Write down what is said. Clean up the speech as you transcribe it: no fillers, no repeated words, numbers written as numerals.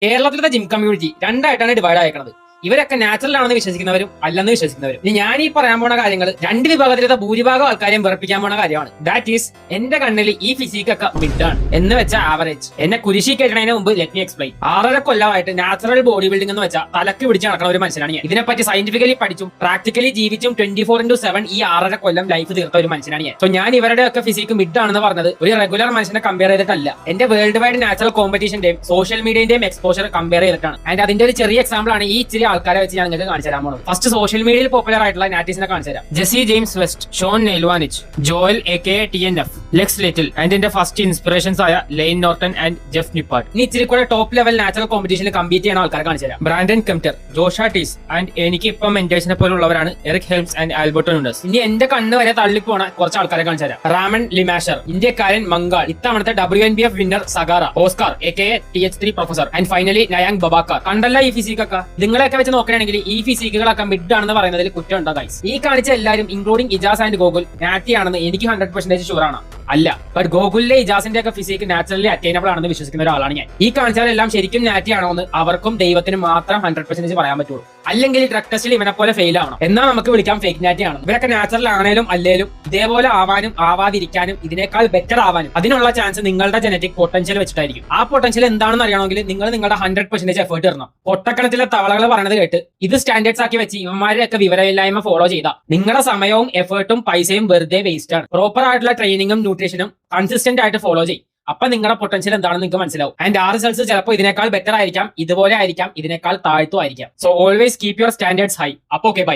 കേരളത്തിലത്തെ gym community രണ്ടായിട്ടാണ് divide ആയിരിക്കുന്നത്. ഇവരൊക്കെ natural ആണെന്ന് വിശ്വസിക്കുന്നവരും അല്ലെന്ന് വിശ്വസിക്കുന്നവരും. ഇനി ഞാൻ ഈ പറയാൻ പോണ കാര്യങ്ങൾ രണ്ട് വിഭാഗത്തിലത്തെ ഭൂരിഭാഗം ആൾക്കാരെയും വെറുപ്പിക്കാൻ പോണ കാര്യമാണ്. ദാറ്റ് ഈസ് എന്റെ കണ്ണിൽ ഈ ഫിസിക്കൊക്കെ മിഡാണ് എന്ന് വെച്ചാൽ ആവറേജ്. എന്നെ കുരിശി കേട്ടതിന് മുമ്പ് ലെറ്റ് മീ എക്സ്പ്ലെയിൻ. 6.5 കൊല്ലമായിട്ട് നാച്ചുറൽ ബോഡി ബിൽഡിംഗ് എന്ന് വെച്ചാൽ തലക്ക് പിടിച്ച് നടക്കുന്ന ഒരു മനുഷ്യനാണ് ഞാൻ. ഇതിനെപ്പറ്റി സയന്റിഫിക്കലി പഠിച്ചും പ്രാക്ടിക്കലി ജീവിച്ചും 24/7 ഈ 6.5 കൊല്ലം ലൈഫ് തീർത്ത ഒരു മനുഷ്യനാണ് ഞാൻ. സോ ഞാൻ ഇവരുടെ ഒക്കെ ഫിസിക്ക് മിഡ് ആണെന്ന് പറഞ്ഞത് ഒരു റെഗുലർ മനുഷ്യനെ കമ്പയർ ചെയ്തിട്ടല്ല, എന്റെ വേൾഡ് വൈഡ് നാച്ചുറൽ കോമ്പറ്റീഷന്റെയും സോഷ്യൽ മീഡിയന്റെയും എക്സ്പോഷർ കമ്പയർ ചെയ്തിട്ടാണ്. ആൻഡ് അതിന്റെ ഒരു ചെറിയ എക്സാമ്പിൾ ആണ് ഈ ഇച്ചിരി ആൾക്കാരെ വെച്ച് ഞാൻ നിങ്ങൾക്ക് കാണിച്ചു തരാൻ പോകുന്നത്. ഫസ്റ്റ് സോഷ്യൽ മീഡിയയിൽ പോപ്പുലർ ആയിട്ടുള്ള നാറ്റീസിനെ കാണിച്ചു തരാം. Jesse James West, Sean Nalewanyj, Joel AKA TNF, Lex Little and എന്റെ ഫസ്റ്റ് ഇൻസ്പിറേഷൻസ് ആയ Layne Norton and Jeff Nippard. ഇനി ഇച്ചിരി കൂടെ ടോപ്പ് ലെവൽ നാച്ചുറൽ കോമ്പറ്റീഷനിൽ കമ്പീറ്റ് ചെയ്യുന്ന ആൾക്കാരെ കാണിച്ചു തരാം. ബ്രാൻഡൻ കെംപ്റ്റർ, ജോഷ ടീസ് ആൻഡ് എനിക്ക് ഇപ്പം മെന്റേഴ്സിനെ പോലുള്ളവരാണ് എറിക് ഹെൽംസ് ആൻഡ് ആൽബർട്ടോ നുണ്ടസ്. ഇനി എന്റെ കണ്ണ് വരെ തള്ളിപ്പോണ കുറച്ച് ആൾക്കാരെ കാണിച്ചു തരാം. റാമൻ ലിമാഷർ, ഇന്ത്യക്കാരൻ മംഗാൾ, ഇത്തവണത്തെ WNBF winner Sagara, Oscar AKA TH3 professor and finally Nyang Babacar. കണ്ടല്ല ഈ ഫിസിക്കൊക്കെ. നിങ്ങളെയൊക്കെ വെച്ച് നോക്കുകയാണെങ്കിൽ ഈ ഫിസിക്കുകളൊക്കെ മിഡ് ആണെന്ന് പറയുന്നതിൽ കുറ്റമുണ്ടോ ഗൈസ്? ഈ കാണിച്ച എല്ലാവരും ഇൻക്ലൂഡിംഗ് ഇജാസ് ആൻഡ് ഗോകുൽ നാറ്റി ആണെന്ന് എനിക്ക് 100% ഷുവർ ആണ്. അല്ല, ബട്ട് ഗോകുലിലെ ഇജാസിന്റെ ഒക്കെ ഫിസിക്ക് നാച്ചുറലി അറ്റൈനബിൾ ആണെന്ന് വിശ്വസിക്കുന്ന ഒരാളാണ് ഞാൻ. ഈ കാണിച്ചാലെല്ലാം ശരിക്കും നാറ്റി ആണോ എന്ന് അവർക്കും ദൈവത്തിനും മാത്രം 100% പറയാൻ പറ്റുള്ളൂ. അല്ലെങ്കിൽ ഡ്രഗ് ടെസ്റ്റിൽ ഇവനെ പോലെ ഫെയിൽ ആവണം, എന്നാൽ നമുക്ക് വിളിക്കാം ഫേക്ക് നാറ്റി ആണ്. ഇവരൊക്കെ നാച്ചുറൽ ആണേലും അല്ലേലും ഇതേപോലെ ആവാനും ആവാതിരിക്കാനും ഇതിനേക്കാൾ ബെറ്റർ ആവാനും അതിനുള്ള ചാൻസ് നിങ്ങളുടെ ജനറ്റിക് പൊട്ടൻഷ്യൽ വെച്ചിട്ടായിരിക്കും. ആ പൊട്ടൻഷ്യൽ എന്താണെന്ന് അറിയണമെങ്കിൽ നിങ്ങൾ നിങ്ങളുടെ 100% എഫേർട്ട് ഇടണം. പൊട്ടക്കണത്തിലെ തവളകൾ പറഞ്ഞത് കേട്ട് ഇത് സ്റ്റാൻഡേർഡ്സ് ആക്കി വെച്ച് ഇവന്മാരെയൊക്കെ വിവരമില്ലായ്മ ഫോളോ ചെയ്താൽ നിങ്ങളുടെ സമയവും എഫേർട്ടും പൈസയും വെറുതെ വേസ്റ്റ് ആണ്. പ്രോപ്പർ ആയിട്ടുള്ള ട്രെയിനിങ്ങും ന്യൂട്രീഷനും കൺസിസ്റ്റന്റ് ആയിട്ട് ഫോളോ ചെയ്യും. അപ്പൊ നിങ്ങളുടെ പൊട്ടൻഷ്യൽ എന്താണെന്ന് നിങ്ങൾക്ക് മനസ്സിലാവും. ആൻഡ് ആ റിസൾട്ട്സ് ചിലപ്പോൾ ഇതിനേക്കാൾ ബെറ്റർ ആയിരിക്കാം, ഇതുപോലെ ആയിരിക്കാം, ഇതിനേക്കാൾ താഴ്ത്തും ആയിരിക്കാം. So always keep your standards high. അപ്പൊ ഓക്കെ, ബൈ.